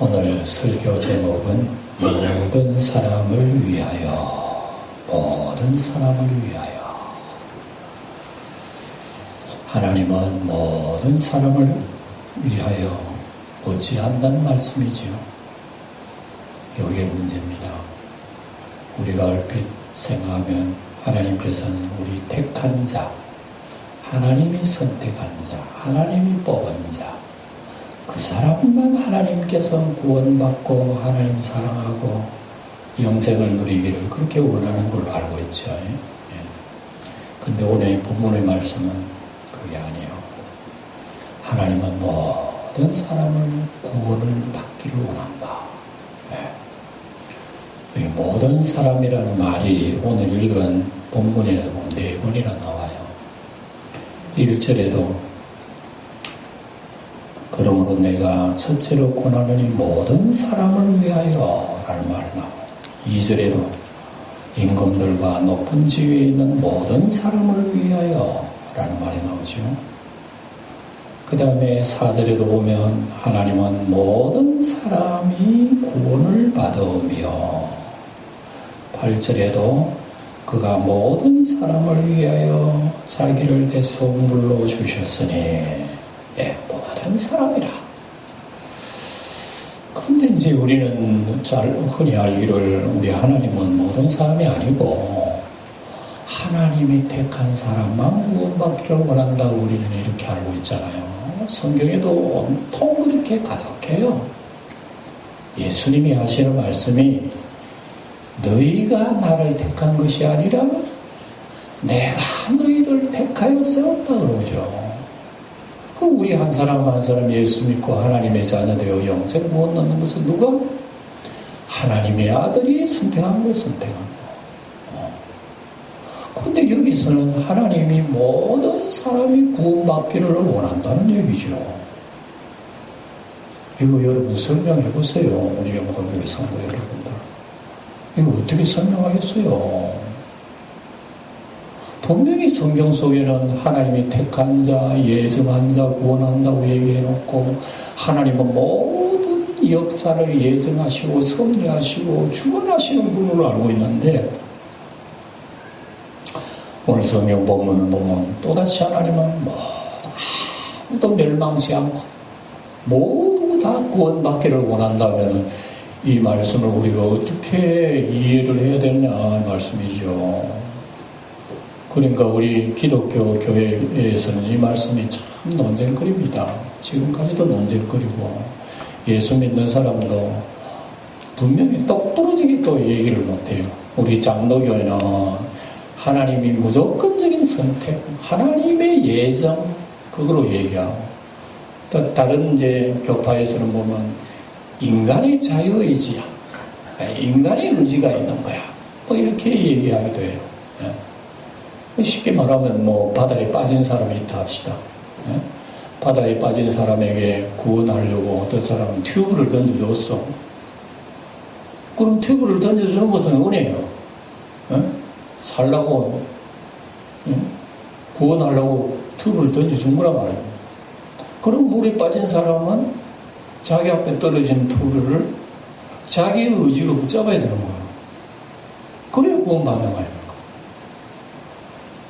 오늘 설교 제목은 모든 사람을 위하여, 모든 사람을 위하여. 하나님은 모든 사람을 위하여 어찌한다는 말씀이지요. 여기에 문제입니다. 우리가 얼핏 생각하면 하나님께서는 우리 택한 자, 하나님이 선택한 자, 하나님이 뽑은 자, 그 사람만 하나님께서 구원받고 하나님 사랑하고 영생을 누리기를 그렇게 원하는 걸로 알고 있죠. 그런데 오늘 본문의 말씀은 그게 아니에요. 하나님은 모든 사람을 구원을 받기를 원한다. 이 모든 사람이라는 말이 오늘 읽은 본문에 보면 4번이나 나와요. 1절에도 그러므로 내가 첫째로 권하노니 모든 사람을 위하여 라는 말이 나와요. 2절에도 임금들과 높은 지위에 있는 모든 사람을 위하여 라는 말이 나오죠. 그 다음에 4절에도 보면 하나님은 모든 사람이 구원을 받으며 8절에도 그가 모든 사람을 위하여 자기를 대속물로 주셨으니 모든 사람이라. 그런데 이제 우리는 잘 흔히 알기를 우리 하나님은 모든 사람이 아니고 하나님이 택한 사람만 구원받기를 원한다고 우리는 이렇게 알고 있잖아요. 성경에도 온통 그렇게 가득해요. 예수님이 하시는 말씀이 너희가 나를 택한 것이 아니라 내가 너희를 택하여 세웠다 그러죠. 그 우리 한 사람 한 사람 예수 믿고 하나님의 자녀 되어 영생 구원 얻는 것은 누가? 하나님의 아들이 선택한 거예요. 선택한 거. 그런데 여기서는 하나님이 모든 사람이 구원받기를 원한다는 얘기죠. 이거 여러분 설명해 보세요. 우리 영광교회 성도 여러분들. 이거 어떻게 설명하겠어요? 분명히 성경 속에는 하나님이 택한 자, 예정한 자, 구원한다고 얘기해놓고 하나님은 모든 역사를 예정하시고 섭리하시고 주관하시는 분으로 알고 있는데 오늘 성경 본문을 보면 또다시 하나님은 아무도 멸망치 않고 모두 다 구원받기를 원한다면 이 말씀을 우리가 어떻게 이해를 해야 되느냐 말씀이죠. 그러니까 우리 기독교 교회에서는 이 말씀이 참 논쟁거리입니다. 지금까지도 논쟁거리고 예수 믿는 사람도 분명히 똑부러지게 또 얘기를 못해요. 우리 장로교회는 하나님이 무조건적인 선택, 하나님의 예정 그거로 얘기하고 또 다른 이제 교파에서는 보면 인간의 자유의지야, 인간의 의지가 있는 거야. 뭐 이렇게 얘기하기도 해요. 쉽게 말하면 바다에 빠진 사람이 있다 합시다. 바다에 빠진 사람에게 구원하려고 어떤 사람은 튜브를 던져줬어. 그럼 튜브를 던져주는 것은 은혜예요. 살라고 구원하려고 튜브를 던져준 거란 말이에요. 그럼 물에 빠진 사람은 자기 앞에 떨어진 튜브를 자기의 의지로 붙잡아야 되는 거예요. 그래야 구원받는 거예요.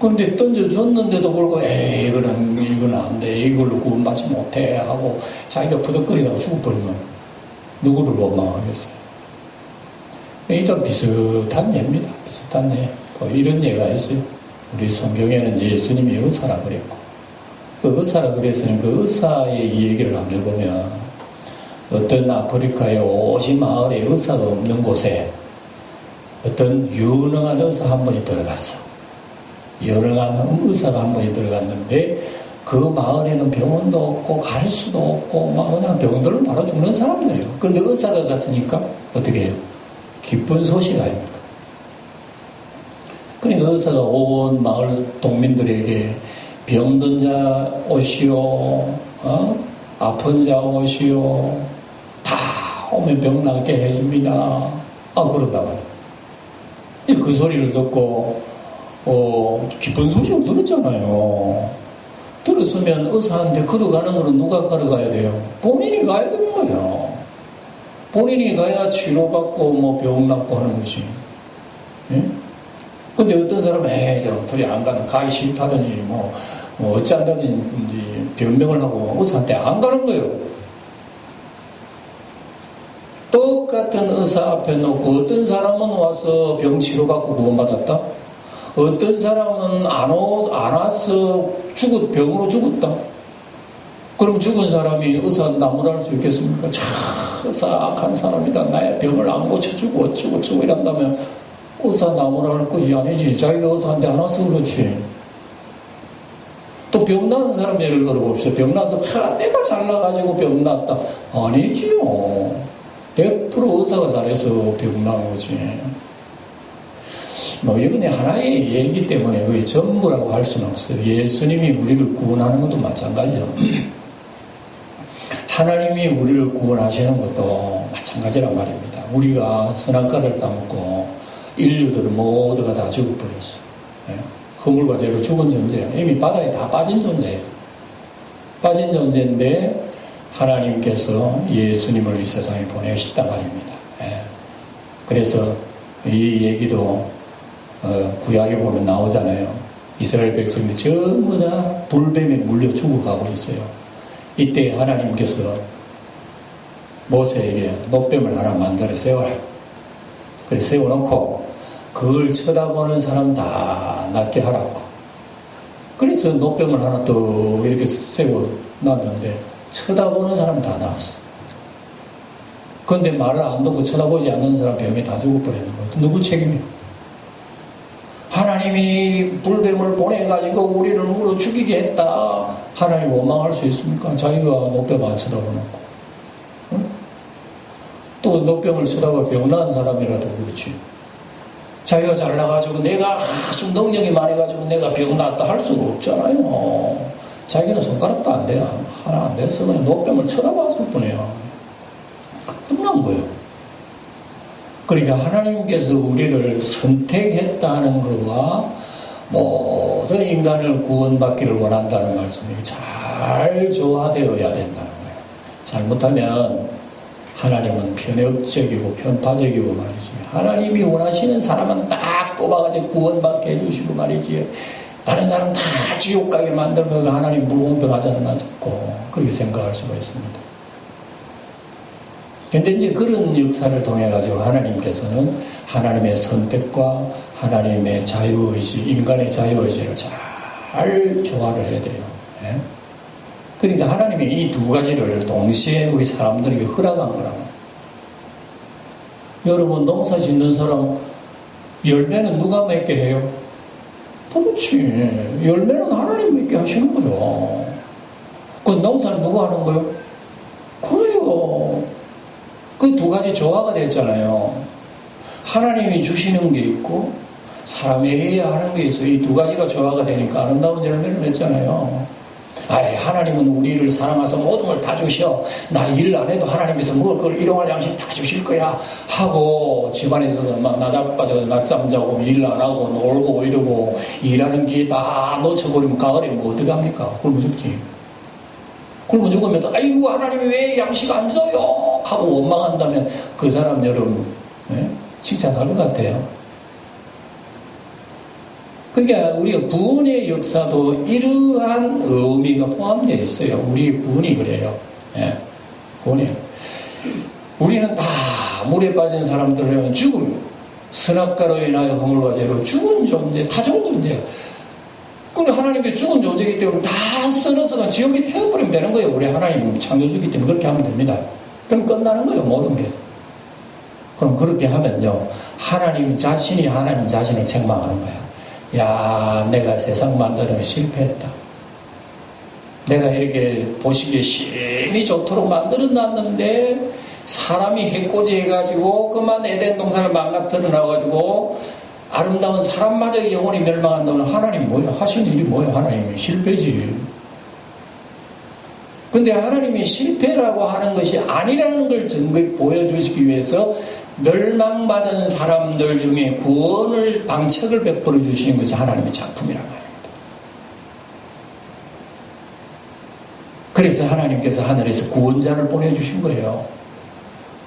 그런데 던져줬는데도 불구하고 이건 안 돼. 이걸로 구원받지 못해 하고 자기가 부덕거리다가 죽어버리면 누구를 원망하겠어요? 이게 좀 비슷한 예입니다. 비슷한 예. 또 이런 예가 있어요. 우리 성경에는 예수님이 의사라 그랬고 그 의사라 그랬으니 그 의사의 얘기를 한번 해보면 어떤 아프리카의 50마을에 의사가 없는 곳에 어떤 유능한 의사 한 분이 들어갔어. 유능한 의사가 한 분이 들어갔는데 그 마을에는 병원도 없고 갈 수도 없고 막 그냥 병들을 바로 죽는 사람들이에요. 그런데 의사가 갔으니까 어떻게 해요? 기쁜 소식 아닙니까? 그러니까 의사가 온 마을 동민들에게 병든 자 오시오, 아픈 자 오시오, 다 오면 병 낫게 해줍니다. 그런다 말이에요. 그 소리를 듣고 기쁜 소식을 들었잖아요. 들었으면 의사한테 걸어가는 거는 누가 걸어가야 돼요? 본인이 가야 되는 거예요. 본인이 가야 치료받고 뭐 병 낫고 하는 것이. 예? 근데 어떤 사람은 저 불이 안 가는 가기 싫다더니 뭐 어찌한다든지 변명을 하고 의사한테 안 가는 거예요. 똑같은 의사 앞에 놓고 어떤 사람은 와서 병 치료받고 구원받았다. 어떤 사람은 안 와서 병으로 죽었다. 그럼 죽은 사람이 의사 나무랄 수 있겠습니까? 악한 사람이다. 나의 병을 안 고쳐주고 어쩌고 이런다면 의사 나무랄 것이 아니지. 자기가 의사한테 안 와서 그렇지. 또 병 나은 사람 예를 들어봅시다. 병 나서 내가 잘나가지고 병 났다. 아니지요. 100% 의사가 잘해서 병 나은 거지. 이건 하나의 얘기 때문에 그게 전부라고 할 수는 없어요. 예수님이 우리를 구원하는 것도 마찬가지죠. 하나님이 우리를 구원하시는 것도 마찬가지란 말입니다. 우리가 선악과를 따먹고 인류들 모두가 다 죽어버렸어. 허물과 죄로 죽은 존재예요. 이미 바다에 다 빠진 존재예요. 빠진 존재인데 하나님께서 예수님을 이 세상에 보내셨단 말입니다. 그래서 이 얘기도 구약에 보면 나오잖아요. 이스라엘 백성들이 전부 다 돌뱀에 물려 죽어가고 있어요. 이때 하나님께서 모세에게 노뱀을 하나 만들어 세워라. 그래서 세워놓고 그걸 쳐다보는 사람 다 낫게 하라고. 그래서 노뱀을 하나 또 이렇게 세워놨는데 쳐다보는 사람 다 나왔어. 그런데 말을 안 듣고 쳐다보지 않는 사람 병이 다 죽어버리는 거예요. 누구 책임이야? 하나님이 불뱀을 보내가지고 우리를 물어 죽이게 했다. 하나님 원망할 수 있습니까? 자기가 노뱀 안 쳐다보놓고. 응? 또 노뱀을 쳐다봐 병 나은 사람이라도 그렇지. 자기가 잘나가지고 내가 아주 능력이 많아가지고 내가 병 낫다 할 수가 없잖아요. 자기는 손가락도 안 돼요. 하나 안 됐어. 그냥 노뱀을 쳐다봤을 뿐이야. 끝난 거예요. 그러니까 하나님께서 우리를 선택했다는 것과 모든 인간을 구원받기를 원한다는 말씀이 잘 조화되어야 된다는 거예요. 잘못하면 하나님은 편협적이고 편파적이고 말이지. 하나님이 원하시는 사람은 딱 뽑아가지고 구원받게 해주시고 말이지. 다른 사람 다 지옥 가게 만들면 하나님 불공평하지 않나 싶고 그렇게 생각할 수가 있습니다. 근데 이제 그런 역사를 통해 가지고 하나님께서는 하나님의 선택과 하나님의 자유의지, 인간의 자유의지를 잘 조화를 해야 돼요. 예? 그러니까 하나님이 이 두 가지를 동시에 우리 사람들에게 허락한 거라고. 여러분 농사 짓는 사람 열매는 누가 맺게 해요? 그렇지. 열매는 하나님 맺게 하시는 거예요. 그 농사는 누가 하는 거예요? 그래요. 그 두 가지 조화가 됐잖아요. 하나님이 주시는 게 있고 사람이 해야 하는 게 있어요. 이 두 가지가 조화가 되니까 아름다운 열매를 맺잖아요. 하나님은 우리를 사랑해서 모든 걸 다 주셔. 나 일 안 해도 하나님께서 먹을 걸 일용할 양식 다 주실 거야 하고 집안에서는 막 나자빠져 낮잠 자고 일 안 하고 놀고 이러고 일하는 기회 다 놓쳐버리면 가을에 뭐 어떻게 합니까? 굶어 죽지. 굶어 죽으면서 아이고 하나님이 왜 양식 안 줘요 하고 원망한다면 그 사람 여러분 칭찬할 것 같아요. 그러니까 우리가 구원의 역사도 이러한 의미가 포함되어 있어요. 우리 구원이 그래요. 구원이. 우리는 다 물에 빠진 사람들은 죽음, 선악과로 인하여 허물과 죄로 죽은 존재, 다 죽은 존재예요. 그럼 하나님의 죽은 존재이기 때문에 다 썰어서 지옥에 태워버리면 되는 거예요. 우리 하나님 창조주기 때문에 그렇게 하면 됩니다. 그럼 끝나는 거예요. 모든 게. 그럼 그렇게 하면요. 하나님 자신이 하나님 자신을 책망하는 거예요. 야, 내가 세상 만드는 거 실패했다. 내가 이렇게 보시기에 심히 좋도록 만들어놨는데 사람이 해코지 해가지고 그만 에덴 동산을 망가뜨려 놔가지고 아름다운 사람마저 영혼이 멸망한다면 하나님 뭐예요? 하시는 일이 뭐예요? 하나님이 실패지. 근데 하나님이 실패라고 하는 것이 아니라는 걸 증거에 보여주시기 위해서 멸망받은 사람들 중에 구원을 방책을 베풀어 주시는 것이 하나님의 작품이란 말입니다. 그래서 하나님께서 하늘에서 구원자를 보내주신 거예요.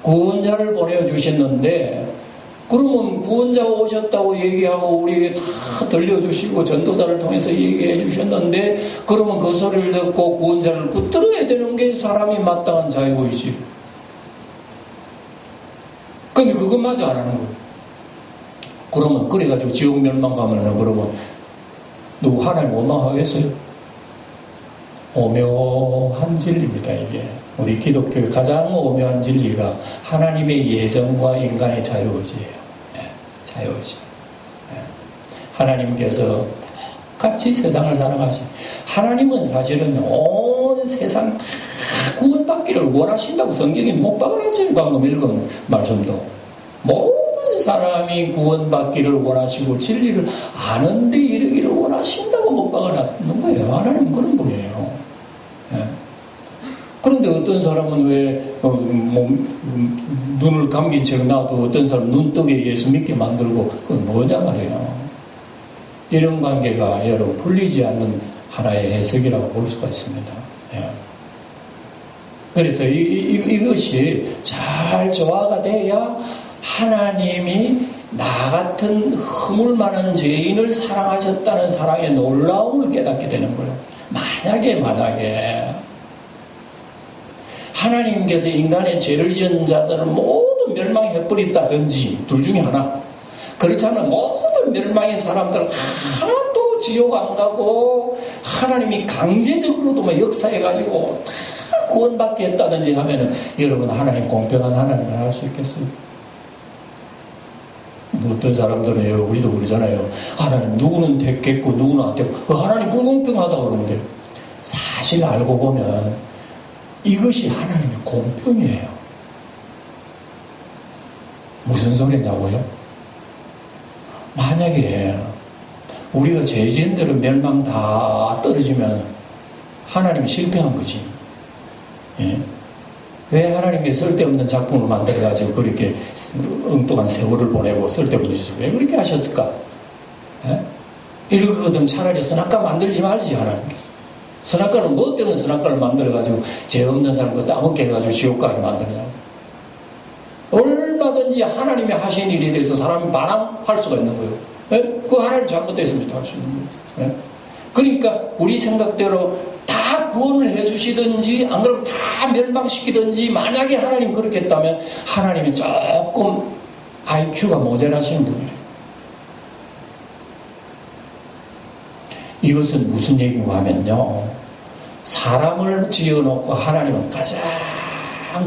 구원자를 보내주셨는데, 그러면 구원자가 오셨다고 얘기하고 우리에게 다 들려주시고 전도자를 통해서 얘기해 주셨는데, 그러면 그 소리를 듣고 구원자를 붙들어야 되는 게 사람이 마땅한 자유의지. 근데 그것마저 안 하는 거예요. 그러면 그래가지고 지옥 멸망 가면은 그러면 누구 하나님 원망하겠어요? 오묘한 진리입니다. 이게 우리 기독교의 가장 오묘한 진리가 하나님의 예정과 인간의 자유의지예요. 네, 자유의지. 네. 하나님께서 같이 세상을 사랑하시. 하나님은 사실은 온 세상 다 구원받기를 원하신다고 성경에 못 박아놨지. 방금 읽은 말씀도 모든 사람이 구원받기를 원하시고 진리를 아는데 이르기를 원하신다고 못 박아놨는 거예요. 하나님은 그런 분이에요. 네. 그런데 어떤 사람은 왜 눈을 감긴 채 놔도 어떤 사람은 눈뜨게 예수 믿게 만들고 그건 뭐냐 말이에요. 이런 관계가 여러분 풀리지 않는 하나의 해석이라고 볼 수가 있습니다. 예. 그래서 이것이 잘 조화가 돼야 하나님이 나 같은 허물 많은 죄인을 사랑하셨다는 사랑의 놀라움을 깨닫게 되는 거예요. 만약에 하나님께서 인간의 죄를 지은 자들을 모두 멸망해버렸다든지 둘 중에 하나, 그렇지 않으면 모든 멸망의 사람들 하나도 지옥 안 가고 하나님이 강제적으로도 뭐 역사해가지고 다 구원받게 했다든지 하면은 여러분 하나님 공평한 하나님을 알 수 있겠어요? 어떤 사람들은 우리도 그러잖아요. 하나님 누구는 됐겠고 누구는 안 됐고 하나님 불공평하다고 그러는데, 사실 알고 보면 이것이 하나님의 공평이에요. 무슨 소리냐고요? 만약에 우리가 죄 지은 대로 멸망 다 떨어지면 하나님이 실패한 거지. 예? 왜 하나님께 쓸데없는 작품을 만들어가지고 그렇게 엉뚱한 세월을 보내고 쓸데없는 짓을 왜 그렇게 하셨을까? 예? 이럴 거거든 차라리 선악과 만들지 말지. 하나님께서 선악과는 뭐 때문에 선악과를 만들어가지고 죄 없는 사람도 따먹게 해가지고 지옥 가게 만드냐고. 얼마든지 하나님이 하신 일에 대해서 사람이 반항할 수가 있는 거예요. 예? 그 하나님 잘못됐습니다 할 수 있는 거예요. 예? 그러니까 우리 생각대로 다 구원을 해주시든지 안 그러면 다 멸망시키든지, 만약에 하나님 그렇게 했다면 하나님이 조금 IQ가 모자라시는 분이에요. 이것은 무슨 얘기인가 하면요, 사람을 지어놓고 하나님은 가장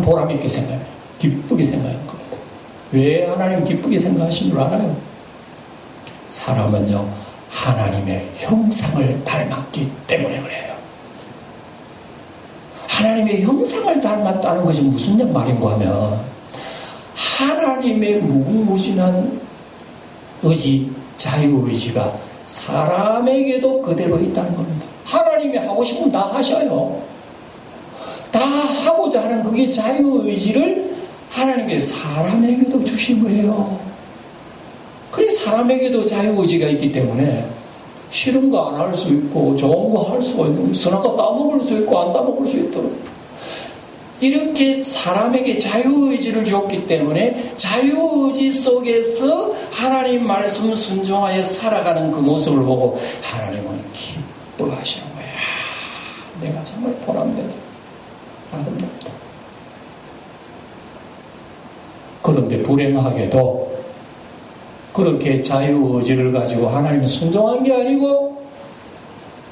보람있게 생각해요. 기쁘게 생각하는 겁니다. 왜 하나님 기쁘게 생각하신 줄 알아요? 사람은요 하나님의 형상을 닮았기 때문에 그래요. 하나님의 형상을 닮았다는 것이 무슨 말인가 하면, 하나님의 무궁무진한 의지, 자유의지가 사람에게도 그대로 있다는 겁니다. 하나님이 하고 싶으면 다 하셔요. 다 하고자 하는 그게 자유의지를 하나님이 사람에게도 주신 거예요. 그래서 사람에게도 자유의지가 있기 때문에 싫은 거 안 할 수 있고 좋은 거 할 수가 있는 거예요. 선악과 따먹을 수 있고 안 따먹을 수 있도록 이렇게 사람에게 자유의지를 줬기 때문에 자유의지 속에서 하나님 말씀 순종하여 살아가는 그 모습을 보고 하나님은 기뻐하시는 거야. 내가 정말 보람되다, 아름답다. 그런데 불행하게도 그렇게 자유의지를 가지고 하나님 순종한 게 아니고,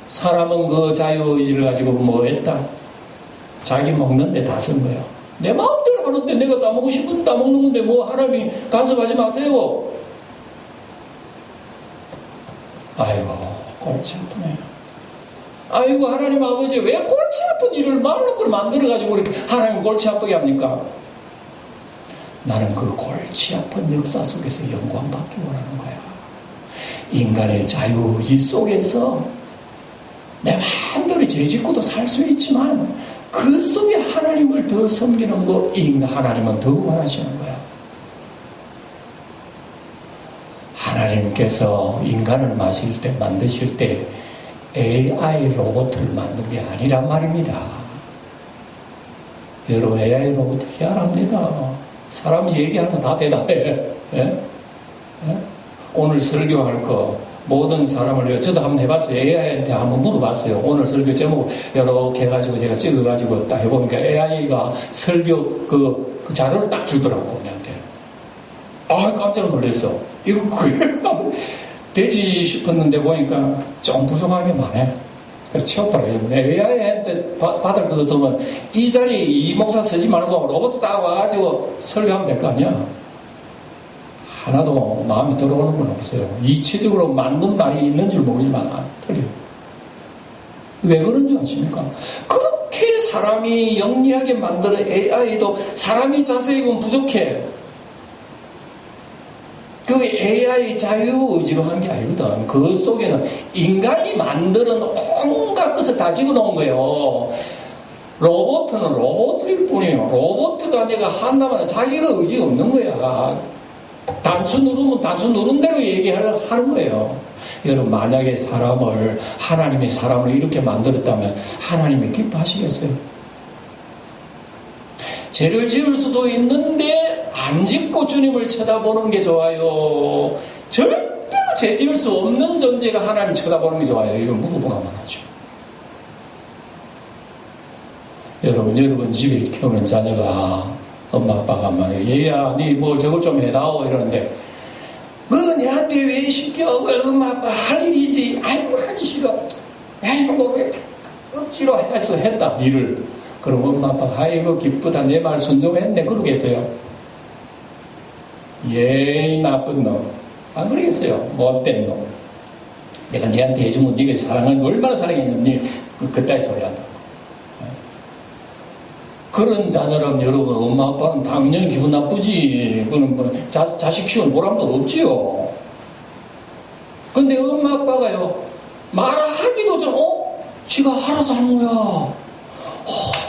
사람은 그 자유의지를 가지고 뭐 했다? 자기 먹는데 다 쓴 거야. 내 마음대로 하는데 내가 따먹고 싶은 따먹는 건데 뭐 하나님이 간섭하지 마세요. 아이고 골치 아프네. 아이고 하나님 아버지 왜 골치 아픈 일을 말로 걸 만들어가지고 우리 하나님 골치 아프게 합니까? 나는 그 골치 아픈 역사 속에서 영광받기 원하는 거야. 인간의 자유의지 속에서 내 마음대로 죄짓고도 살 수 있지만 그 속에 하나님을 더 섬기는 거 하나님은 더 원하시는 거야. 하나님께서 인간을 만드실 때 AI 로봇을 만든 게 아니란 말입니다. 여러분 AI 로봇 희한합니다. 사람이 얘기하는 거 다 대답해. 예? 예? 오늘 설교할 거 모든 사람을 저도 한번 해봤어요. AI한테 한번 물어봤어요. 오늘 설교 제목 이렇게 해가지고 제가 찍어가지고 딱 해보니까 AI가 설교 그 자료를 딱 주더라고 우리한테. 아 깜짝 놀랐어. 이거 되지 싶었는데 보니까 좀 부족한 게 많네. 그래서 치워버려요. AI한테 받을 그거 들으면 이 자리에 이 목사 서지 말고 로봇 딱 와가지고 설교하면 될 거 아니야. 하나도 마음에 들어오는 건 없어요. 이치적으로 맞는 말이 있는 줄 모르지만 틀려요. 왜 그런 줄 아십니까? 그렇게 사람이 영리하게 만드는 AI도 사람이 자세히 보면 부족해. 그 AI 자유의지로 한 게 아니거든. 그 속에는 인간이 만드는 온갖 것을 다 집어넣은 거예요. 로봇은 로봇일 뿐이에요. 로봇가 내가 한다면 자기가 의지가 없는 거야. 단추 누르면 단추 누른 대로 얘기하는 거예요. 여러분 만약에 하나님의 사람을 이렇게 만들었다면 하나님이 기뻐하시겠어요? 죄를 지을 수도 있는데 안 짓고 주님을 쳐다보는 게 좋아요. 절대로 죄 지을 수 없는 존재가 하나님 쳐다보는 게 좋아요. 이걸 물어보나만 하죠. 여러분 집에 키우는 자녀가 엄마 아빠가 말이에요. 얘야 니 뭐 저것 좀 해다오 이러는데 뭐 내한테 왜 시켜? 엄마 아빠 할 일이지. 아이고 하기 싫어. 아이고 모르겠다. 억지로 했다 일을. 그럼 엄마 아빠가 아이고 기쁘다 내 말 순종했네 그러겠어요? 예 나쁜 놈 안 그러겠어요? 못된 놈. 내가 니한테 해주면 니가 사랑하는 얼마나 사랑했는지 그따위 소리 한다. 그런 자녀라면 여러분 엄마 아빠는 당연히 기분 나쁘지. 그럼 뭐 자식 키우는 보람도 없지요. 근데 엄마 아빠가요 말하기도 전 지가 알아서 하는 거야.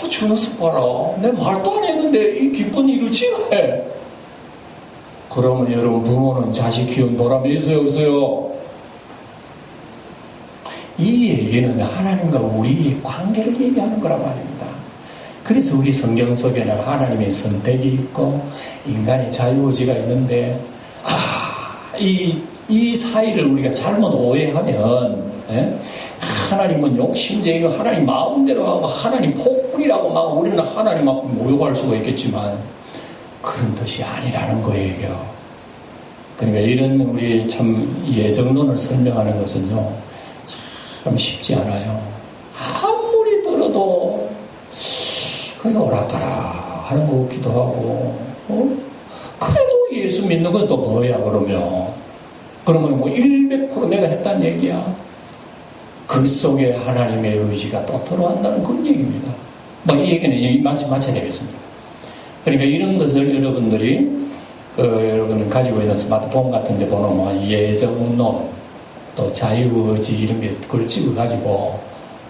저 녀석 봐라. 내 말도 안 했는데 이 기쁜 일을 지가 해. 그러면 여러분 부모는 자식 키운 보람이 있어요 없어요? 이 얘기는 하나님과 우리의 관계를 얘기하는 거란 말입니다. 그래서 우리 성경 속에는 하나님의 선택이 있고 인간의 자유의지가 있는데 이 사이를 우리가 잘못 오해하면 하나님은 욕심쟁이고 하나님 마음대로 하고 하나님 폭군이라고 막 우리는 하나님 앞에 모욕할 수가 있겠지만 그런 뜻이 아니라는 거예요. 그러니까 이런 우리 참 예정론을 설명하는 것은요 참 쉽지 않아요. 아무리 들어도 그게 오락가락 하는 것 같기도 하고 그래도 예수 믿는 건 또 뭐야 그러면 뭐 100% 내가 했다는 얘기야. 그 속에 하나님의 의지가 또 들어간다는 그런 얘기입니다. 뭐 이 얘기는 마쳐야 되겠습니다. 그러니까 이런 것을 여러분들이 여러분 가지고 있는 스마트폰 같은 데 보면 뭐 예정론 또 자유의지 이런 게 그걸 찍어가지고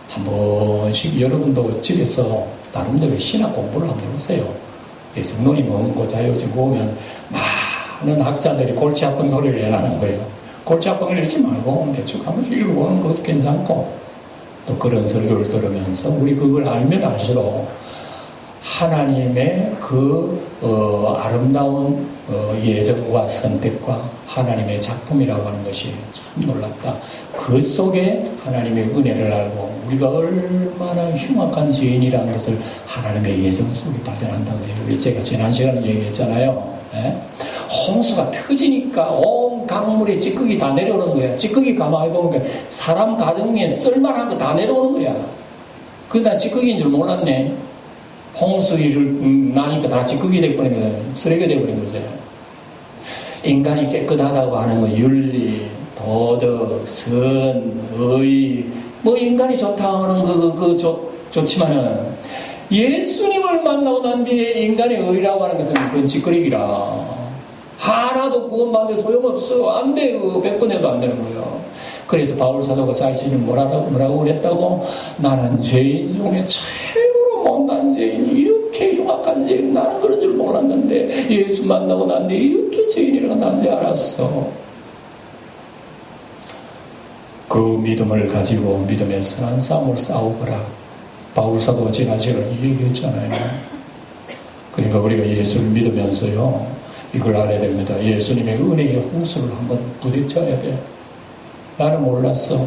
한 번씩 여러분도 집에서 나름대로 신학 공부를 한번 해보세요. 예정론이 뭔고 자유의지 보면 많은 학자들이 골치 아픈 소리를 내라는 거예요. 골치 아픈 걸 읽지 말고 대충 하면서 읽어보는 것도 괜찮고 또 그런 설교를 들으면서 우리 그걸 알면 알수록 하나님의 그 아름다운 예정과 선택과 하나님의 작품이라고 하는 것이 참 놀랍다. 그 속에 하나님의 은혜를 알고 우리가 얼마나 흉악한 죄인이라는 것을 하나님의 예정 속에 발견한다고 해요. 제가 지난 시간에 얘기했잖아요. 홍수가 터지니까 온 강물에 찌꺼기 다 내려오는 거야. 찌꺼기 가만히 보면 사람 가정에 쓸만한 거 다 내려오는 거야. 난 찌꺼기인 줄 몰랐네. 홍수 일을 나니까 다 찌꺼기 돼버린 거예요. 쓰레기 돼버린 거죠. 인간이 깨끗하다고 하는 거 윤리, 도덕, 선, 의 뭐 인간이 좋다 하는 거 좋지만은 예수님을 만나고 난 뒤에 인간의 의라고 하는 것은 그건 찌꺼기라. 하나도 구원받는 소용없어. 안 돼요. 100번 해도 안 되는 거예요. 그래서 바울 사도가 자신은 뭐라고 그랬다고? 나는 죄인 중에 최고로 못난 죄인, 이렇게 흉악한 죄인, 나는 그런 줄 몰랐는데 예수 만나고 난 뒤에 이렇게 죄인이라고 난데 알았어. 그 믿음을 가지고 믿음의 선한 싸움을 싸우거라. 바울 사도가 지난 시간에 얘기했잖아요. 그러니까 우리가 예수를 믿으면서요, 이걸 알아야 됩니다. 예수님의 은혜의 홍수를 한번 부딪혀야 돼. 나는 몰랐어.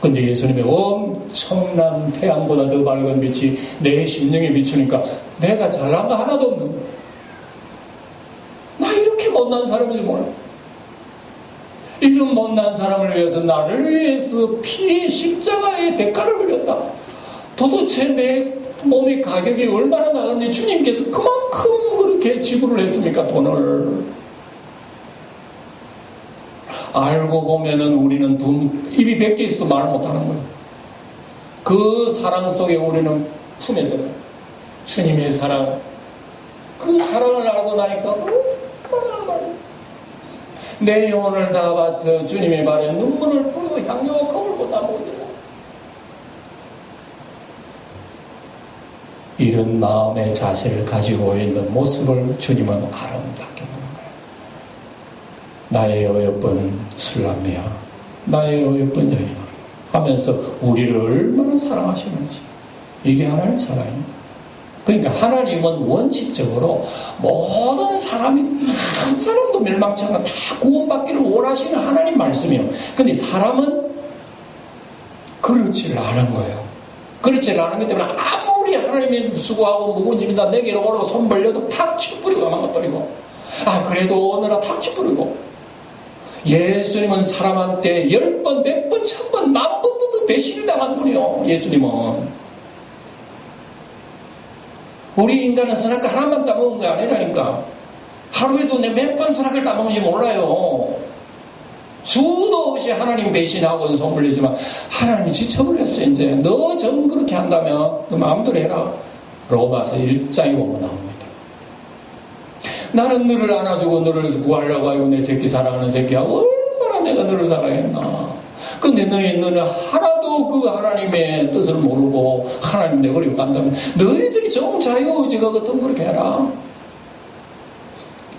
근데 예수님의 엄청난 태양보다 더 밝은 빛이 내 심령에 비추니까 내가 잘난 거 하나도 없는 거야. 나 이렇게 못난 사람인지 몰라. 이런 못난 사람을 위해서, 나를 위해서 피의 십자가의 대가를 흘렸다. 도대체 내 몸의 가격이 얼마나 나갔는지 주님께서 그만큼 그렇게 지불을 했습니까? 돈을. 알고 보면은 우리는 입이 100개 있어도 말 못하는 거예요. 그 사랑 속에 우리는 품에 들어요. 주님의 사랑. 그 사랑을 알고 나니까 얼마나 말이에요. 내 영혼을 다 바쳐 주님의 발에 눈물을 뿌리고 향유와 거울보다 보세요. 이런 마음의 자세를 가지고 있는 모습을 주님은 아름답게 보는 거예요. 나의 어여쁜 술람이야, 나의 어여쁜 여인아 하면서 우리를 얼마나 사랑하시는지, 이게 하나님 사랑입니다. 그러니까 하나님은 원칙적으로 모든 사람이, 한 사람도 멸망치 않고 다 구원받기를 원하시는 하나님 말씀이에요. 근데 사람은 그렇지를 않은 거예요. 그렇지를 않은 것 때문에 아무리 하나님이 수고하고 묵은 집이다 내게로 오라고 손 벌려도 탁 치뿌리고 망가뜨리고, 그래도 오늘은 탁 치뿌리고. 예수님은 사람한테 10번, 100번, 1000번, 10,000번도 더 배신을 당한 분이요. 예수님은. 우리 인간은 선악과 하나만 따먹은 게 아니라니까. 하루에도 내 몇 번 선악을 따먹는지 몰라요. 수도 없이 하나님 배신하고 손 벌리지만 하나님이 지쳐버렸어. 이제 너 정 그렇게 한다면 너 마음대로 해라. 로마서 1장에 보면 나옵니다. 나는 너를 안아주고 너를 구하려고 하고 내 새끼 사랑하는 새끼야. 얼마나 내가 너를 사랑했나. 근데 너는 하나도 그 하나님의 뜻을 모르고 하나님 내버리고 간다면 너희들이 정 자유의지가 어떤 그렇게 해라.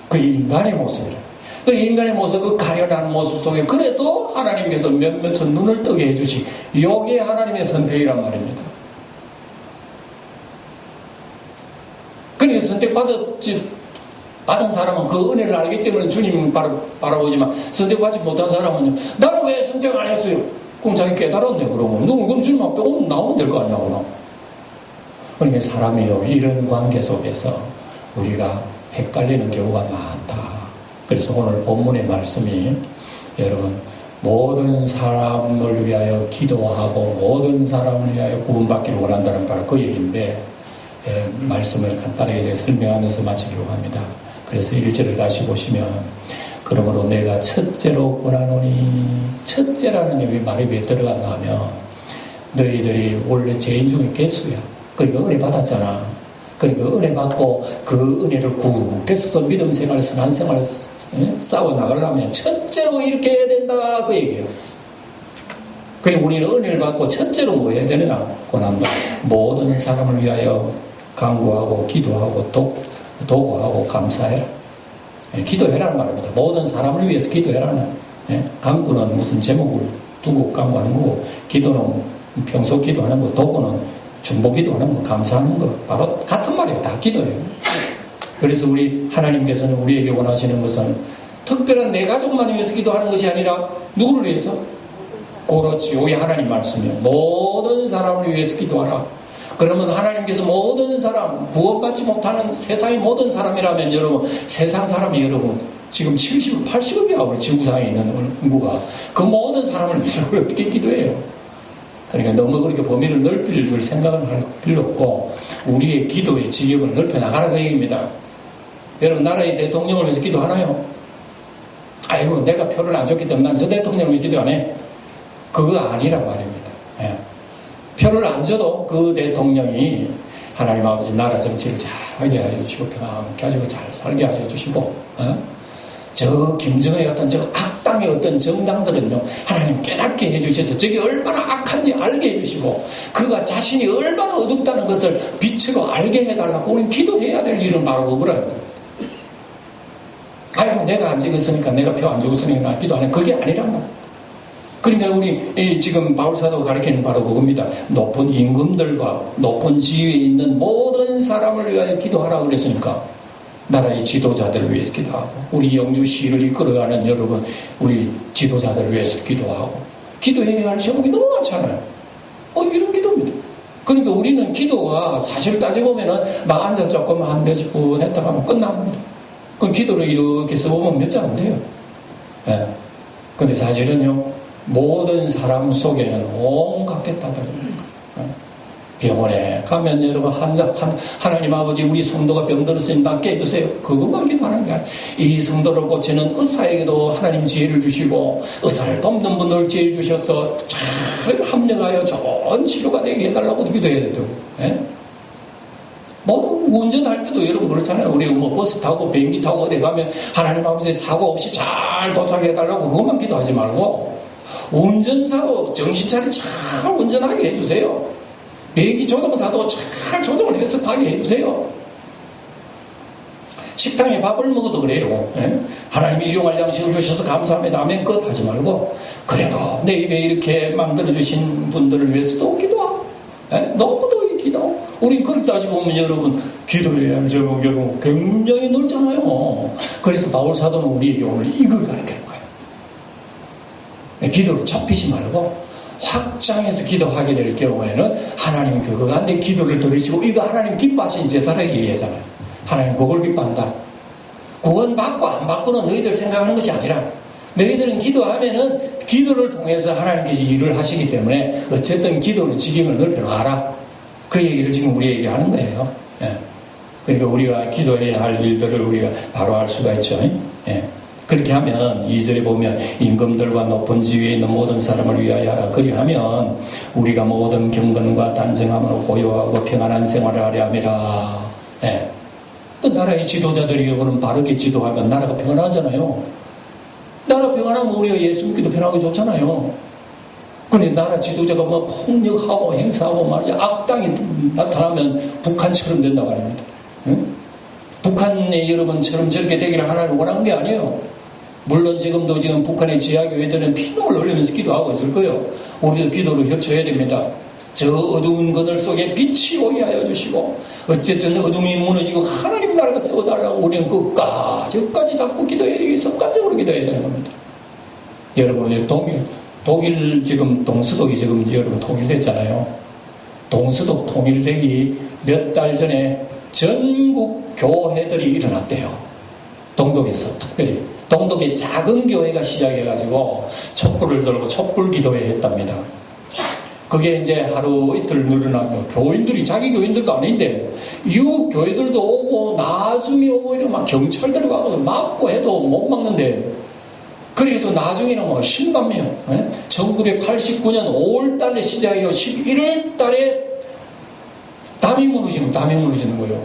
그 인간의 모습이래. 그 인간의 모습, 그 가련한 모습 속에 그래도 하나님께서 몇몇은 눈을 뜨게 해주시. 이게 하나님의 선택이란 말입니다. 그러니까 받은 사람은 그 은혜를 알기 때문에 주님을 바라보지만, 선택받지 못한 사람은요, 나는 왜 선택 안 했어요? 그럼 자기 깨달았네, 그러고. 너 그럼 주님 앞에 오면 나오면 될 거 아니야, 그럼. 그러니까 사람이요, 이런 관계 속에서 우리가 헷갈리는 경우가 많다. 그래서 오늘 본문의 말씀이, 여러분, 모든 사람을 위하여 기도하고 모든 사람을 위하여 구원받기를 원한다는 바로 그 얘기인데, 말씀을 간단하게 제가 설명하면서 마치려고 합니다. 그래서 1절을 다시 보시면, 그러므로 내가 첫째로 권하노니, 첫째라는 게 말이 왜 들어갔나 하면, 너희들이 원래 죄인 중에 개수야. 그러니까 은혜 받았잖아. 그러니까 은혜 받고 그 은혜를 굳게 써서 믿음 생활, 선한 생활 싸워 나가려면 첫째로 이렇게 해야 된다, 그 얘기예요. 그리고 우리는 은혜를 받고 첫째로 뭐 해야 되느냐? 고난다. 모든 사람을 위하여 간구하고 기도하고 도구하고 감사해라. 기도해라는 말입니다. 모든 사람을 위해서 기도해라는. 간구는 무슨 제목을 두고 간구하는 거고, 기도는 평소 기도하는 거, 도구는 중보 기도하는 거, 감사하는 거, 바로 같은 말이에요. 다 기도예요. 그래서 우리 하나님께서는 우리에게 원하시는 것은 특별한 내 가족만 위해서 기도하는 것이 아니라 누구를 위해서? 그렇지. 우리 하나님 말씀이에요. 모든 사람을 위해서 기도하라. 그러면 하나님께서 모든 사람, 구원받지 못하는 세상의 모든 사람이라면, 여러분, 세상 사람이 여러분 지금 70, 80억이야. 우리 지구상에 있는 인구가. 그 모든 사람을 위해서 어떻게 기도해요? 그러니까 너무 그렇게 범위를 넓힐 생각을 할 필요 없고, 우리의 기도의 지역을 넓혀 나가라, 그 얘기입니다. 여러분, 나라의 대통령을 위해서 기도하나요? 아이고, 내가 표를 안 줬기 때문에 난 저 대통령을 위해서 기도 안 해. 그거 아니란 말입니다. 표를 안 줘도 그 대통령이 하나님 아버지 나라 정치를 잘하게 하여 주시고, 평안하게 가지고 잘 살게 하여 주시고, 저 김정의 같은 저 악당의 어떤 정당들은요, 하나님 깨닫게 해주셔서 저게 얼마나 악한지 알게 해주시고, 그가 자신이 얼마나 어둡다는 것을 빛으로 알게 해달라고 우리는 기도해야 될 일은 바로 그거라는 거예요. 아유, 내가 안 찍었으니까, 내가 표 안 주고 있으니까 나 기도 안 해. 그게 아니란 말이에요. 그러니까 우리 지금 바울사도가 가르치는 바로 그겁니다. 높은 임금들과 높은 지위에 있는 모든 사람을 위하여 기도하라고 그랬으니까 나라의 지도자들을 위해서 기도하고 우리 영주시를 이끌어가는 여러분 우리 지도자들을 위해서 기도하고 기도해야 할 제목이 너무 많잖아요. 이런 기도입니다. 그러니까 우리는 기도가 사실 따져보면은 막 앉아서 조금 한 몇십 분 했다가 하면 끝납니다. 그 기도를 이렇게 써보면 몇 장 안 돼요. 예. 근데 사실은요, 모든 사람 속에는 온갖 게 다들어요. 병원에 가면 여러분 하나님 아버지 우리 성도가 병들었으니 낫게 해주세요. 그것만 기도하는 게 아니에요. 이 성도를 고치는 의사에게도 하나님 지혜를 주시고 의사를 돕는 분들 지혜를 주셔서 잘 합력하여 좋은 치료가 되게 해달라고 기도해야 되고 뭐 운전할 때도 여러분 그렇잖아요. 우리 뭐 버스 타고 비행기 타고 어디 가면 하나님 아버지 사고 없이 잘 도착해달라고 그것만 기도하지 말고 운전사도 정신 차려 잘 운전하게 해주세요. 비행기 조종사도 잘 조종을 해서 가게 해주세요. 식당에 밥을 먹어도 그래요. 하나님이 일용할 양식을 주셔서 감사합니다. 아멘 끝 하지 말고 그래도 내 입에 이렇게 만들어주신 분들을 위해서도 기도하고 너무도 기도. 우리 그렇게 따지보면 여러분 기도해야 할 제목 여러분 굉장히 넓잖아요. 그래서 바울사도는 우리에게 오늘 이걸 가르치는 거예요. 기도를 좁히지 말고 확장해서 기도하게 될 경우에는 하나님 그거가 내 기도를 들으시고 이거 하나님 기뻐하신 제사를 얘기하잖아요. 하나님 그걸 기뻐한다. 구원 받고 안 받고는 너희들 생각하는 것이 아니라 너희들은 기도하면은 기도를 통해서 하나님께서 일을 하시기 때문에 어쨌든 기도는 직임을 넓혀놔라. 그 얘기를 지금 우리에게 하는 거예요. 그러니까 우리가 기도해야 할 일들을 우리가 바로 할 수가 있죠. 그렇게 하면 2절에 보면 임금들과 높은 지위에 있는 모든 사람을 위하여 하라. 그리하면 우리가 모든 경건과 단정함으로 고요하고 평안한 생활을 하려 함이라. 그 나라의 지도자들이 여러분 바르게 지도하면 나라가 평안하잖아요. 나라 평안하면 우리가 예수 믿기도 편하고 좋잖아요. 그런데 나라 지도자가 뭐 폭력하고 행사하고 말이야 악당이 나타나면 북한처럼 된다고 합니다. 북한의 여러분처럼 저렇게 되기를 하나님 원하는 게 아니에요. 물론 지금 북한의 지하교회들은 피눈물 흘리면서 기도하고 있을 거예요. 우리도 기도로 협조해야 됩니다. 저 어두운 그늘 속에 빛이 오게 하여 주시고 어쨌든 어둠이 무너지고 하나님 나라가 세워달라고 우리는 끝까지 자꾸 기도해야 되기 습관적으로 기도해야 되는 겁니다. 여러분 독일 지금 동서독이 지금 여러분 통일됐잖아요. 동서독 통일되기 몇 달 전에 전국 교회들이 일어났대요. 동독에서 특별히 동독의 작은 교회가 시작해가지고 촛불을 들고 촛불 기도회 했답니다. 그게 이제 하루 이틀 늘어나고 교인들이 자기 교인들도 아닌데 이웃 교회들도 오고 나중에 오고 이러면 막 경찰 들어가고 막고 해도 못 막는데 그래서 나중에는 뭐 10만 명 1989년 5월달에 시작해서 11월달에 담이 무너지는 거예요.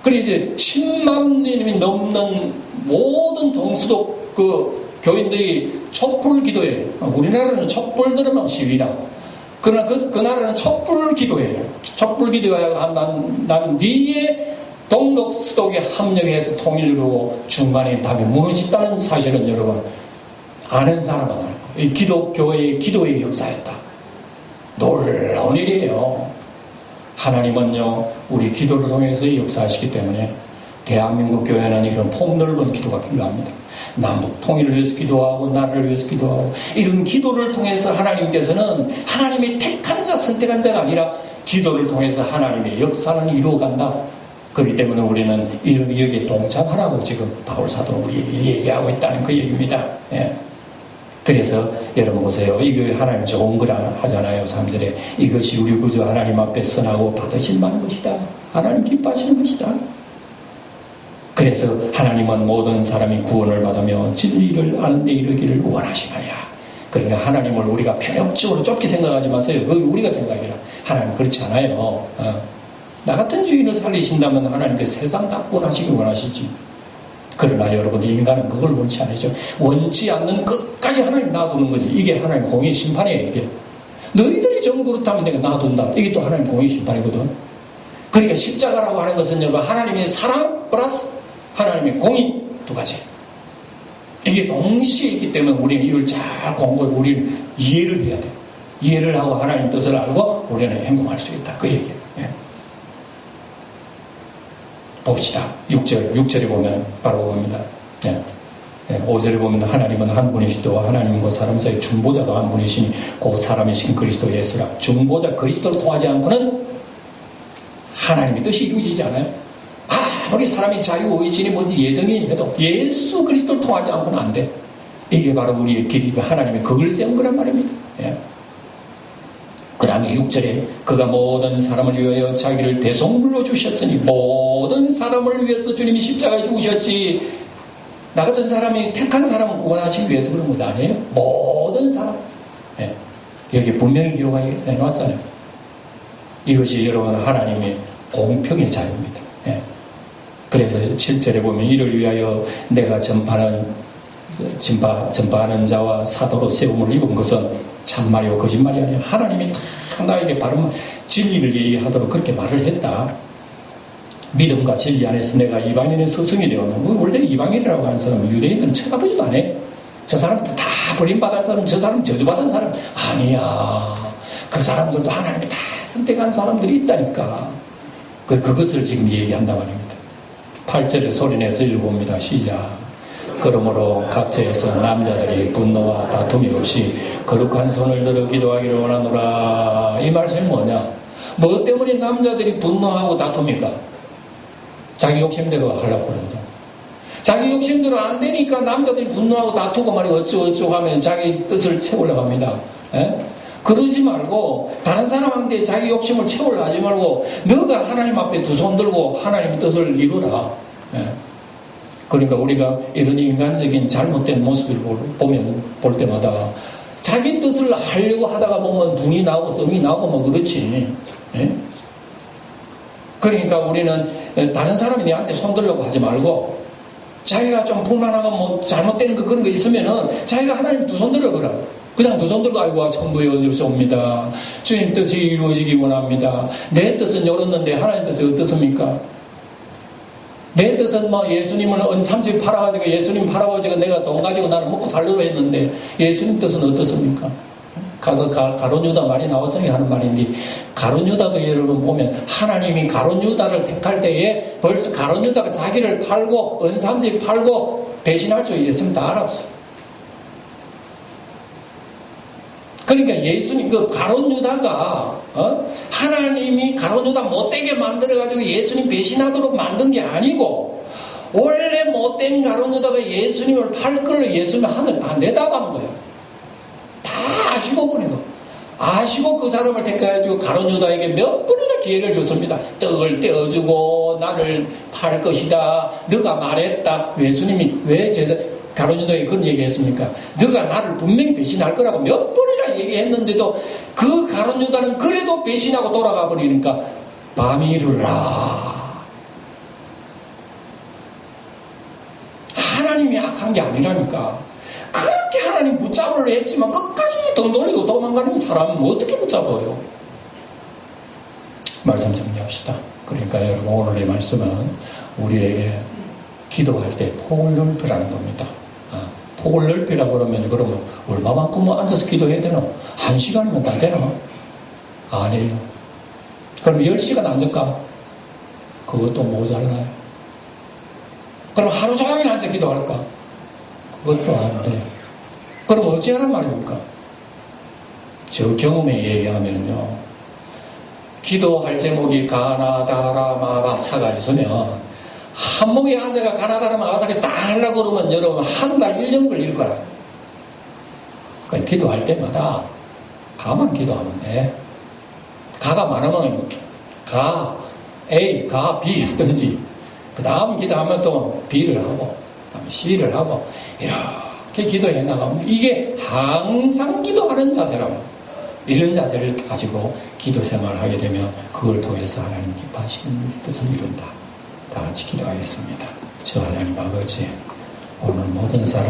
그래서 이제 10만 명이 넘는 모든 동서독 그 교인들이 촛불 기도해. 우리나라는 촛불 들으면 시위다. 그러나 그 나라는 촛불 기도해요. 촛불 기도가 난 뒤에 동독 서독에 합력해서 통일로 중간에 답이 무너졌다는 사실은 여러분 아는 사람은 알고 이 기독교의 기도의 역사였다. 놀라운 일이에요. 하나님은요 우리 기도를 통해서 역사하시기 때문에 대한민국 교회는 이런 폭넓은 기도가 필요합니다. 남북 통일을 위해서 기도하고 나라를 위해서 기도하고 이런 기도를 통해서 하나님께서는 하나님의 택한 자 선택한 자가 아니라 기도를 통해서 하나님의 역사는 이루어간다. 그렇기 때문에 우리는 이런 여기에 동참하라고 지금 바울사도는 우리에게 얘기하고 있다는 그 얘기입니다. 그래서 여러분 보세요. 이거 하나님 좋은 거라 하잖아요. 3절에 이것이 우리 구주 하나님 앞에 선하고 받으실 만한 것이다. 하나님 기뻐하시는 것이다. 그래서 하나님은 모든 사람이 구원을 받으며 진리를 아는 데 이르기를 원하시나이다. 그러니까 하나님을 우리가 편협적으로 좁게 생각하지 마세요. 그게 우리가 생각이라. 하나님 그렇지 않아요. 나 같은 주인을 살리신다면 하나님께서 세상 다 구원하시길 원하시지. 그러나 여러분 인간은 그걸 원치 않으죠. 원치 않는 끝까지 하나님 놔두는 거지. 이게 하나님 공의 심판이에요. 이게 너희들이 정 그렇다면 내가 놔둔다. 이게 또 하나님 공의 심판이거든. 그러니까 십자가라고 하는 것은 여러분 하나님의 사랑 플러스 하나님의 공의 두 가지. 이게 동시에 있기 때문에 우리는 이걸 잘 공부해 우리는 이해를 해야 돼요. 이해를 하고 하나님 뜻을 알고 우리는 행동할 수 있다. 그 얘기예요. 예. 봅시다. 6절에 보면 바로 봅니다. 예. 5절에 보면 하나님은 한 분이시도 하나님과 사람 사이 중보자도 한 분이시니 그 사람이신 그리스도 예수라. 중보자 그리스도를 통하지 않고는 하나님의 뜻이 이루어지지 않아요. 아무리 사람이 자유의지니 뭐지 예정이 해도 예수 그리스도를 통하지 않고는 안 돼. 이게 바로 우리의 길이 하나님의 그걸 세운 거란 말입니다. 예. 그 다음에 6절에 그가 모든 사람을 위하여 자기를 대속물로 주셨으니 모든 사람을 위해서 주님이 십자가에 죽으셨지. 나 같은 사람이 택한 사람을 구원하시기 위해서 그런 것 아니에요? 모든 사람. 예. 여기 분명히 기록해 놨잖아요. 이것이 여러분 하나님의 공평의 자유입니다. 예. 그래서 7절에 보면 이를 위하여 내가 전파하는 자와 사도로 세움을 입은 것은 참말이요 거짓말이 아니라 하나님이 다 나에게 바른 진리를 얘기하도록 그렇게 말을 했다. 믿음과 진리 안에서 내가 이방인의 스승이 되었는 원래 이방인이라고 하는 사람은 유대인들은 쳐다보지도 않아. 저 사람들 다 버림받은 사람, 저 사람 저주받은 사람 아니야. 그 사람들도 하나님이 다 선택한 사람들이 있다니까. 그것을 지금 얘기한단 말입니다. 8절에 소리내서 읽어봅니다. 시작. 그러므로 각처에서 남자들이 분노와 다툼이 없이 거룩한 손을 들어 기도하기를 원하노라. 이 말씀이 뭐냐? 뭐 때문에 남자들이 분노하고 다툽니까? 자기 욕심대로 하려고 그러죠. 자기 욕심대로 안 되니까 남자들이 분노하고 다투고 말이고 어쩌고 하면 자기 뜻을 채우려고 합니다. 예? 그러지 말고 다른 사람한테 자기 욕심을 채우려 하지 말고 너가 하나님 앞에 두 손 들고 하나님의 뜻을 이루라. 예? 그러니까 우리가 이런 인간적인 잘못된 모습을 볼 때마다 자기 뜻을 하려고 하다가 보면 눈이 나오고 성이 나오고 뭐 그렇지. 예? 그러니까 우리는 다른 사람이 내한테 손들려고 하지 말고 자기가 좀 불만하고 뭐 잘못된 거 그런 거 있으면은 자기가 하나님 두 손 들어 그래. 그냥 두 손 들고 아이고 천부에 어디서옵니다. 주님 뜻이 이루어지기 원합니다. 내 뜻은 이렇는데 하나님 뜻이 어떻습니까? 내 뜻은 뭐 예수님을 은삼십 팔아가지고 예수님 팔아가지고 내가 돈 가지고 나는 먹고 살려고 했는데 예수님 뜻은 어떻습니까? 가룟 유다 말이 나왔으니 하는 말인데 가룟 유다도 여러분 보면 하나님이 가룟 유다를 택할 때에 벌써 가룟 유다가 자기를 팔고 은삼십 팔고 배신할 줄 예수님 다 알았어. 그러니까 예수님 그 가룟 유다가 하나님이 가룟 유다 못되게 만들어가지고 예수님 배신하도록 만든 게 아니고 원래 못된 가룟 유다가 예수님을 팔 걸 예수님 하늘 다 내다간 거예요. 다 아시고 보내고 아시고 그 사람을 택해가지고 가룟 유다에게 몇 번이나 기회를 줬습니다. 떡을 떼어주고 나를 팔 것이다. 너가 말했다. 예수님이 왜 가룟 유다에게 그런 얘기했습니까? 너가 나를 분명히 배신할 거라고 몇 번이나 얘기했는데도 그 가룟 유다는 그래도 배신하고 돌아가 버리니까 밤이 이르라. 하나님이 악한 게 아니라니까. 그렇게 하나님 붙잡으려 했지만 끝까지 등 돌리고 도망가는 사람은 어떻게 붙잡아요? 말씀 정리합시다. 그러니까 여러분 오늘의 말씀은 우리에게 기도할 때 폭을 넓히라는 겁니다. 폭을 넓히라고 그러면 얼마만큼 앉아서 기도해야 되나? 1시간이면 다 되나? 아니에요. 그럼 10시간 앉을까? 그것도 모자라요. 그럼 하루 종일 앉아 기도할까? 그것도 안 돼. 그럼 어찌하란 말입니까? 저 경험에 얘기하면요. 기도할 제목이 가나다라 마가사가 있으면 한목에 앉아가 가나다라 마가사가 다 하려고 그러면 여러분 한 달 1년 걸릴 거야. 그러니까 기도할 때마다 가만 기도하면 돼. 가가 많으면 가 A, 가 B 하든지 그 다음 기도하면 또 B를 하고 그 다음에 C를 하고 이렇게 기도해 나가면 이게 항상 기도하는 자세라고. 이런 자세를 가지고 기도 생활을 하게 되면 그걸 통해서 하나님 기뻐하시는 뜻을 이룬다. 다 같이 기도하겠습니다. 저 하나님 아버지, 오늘 모든 사람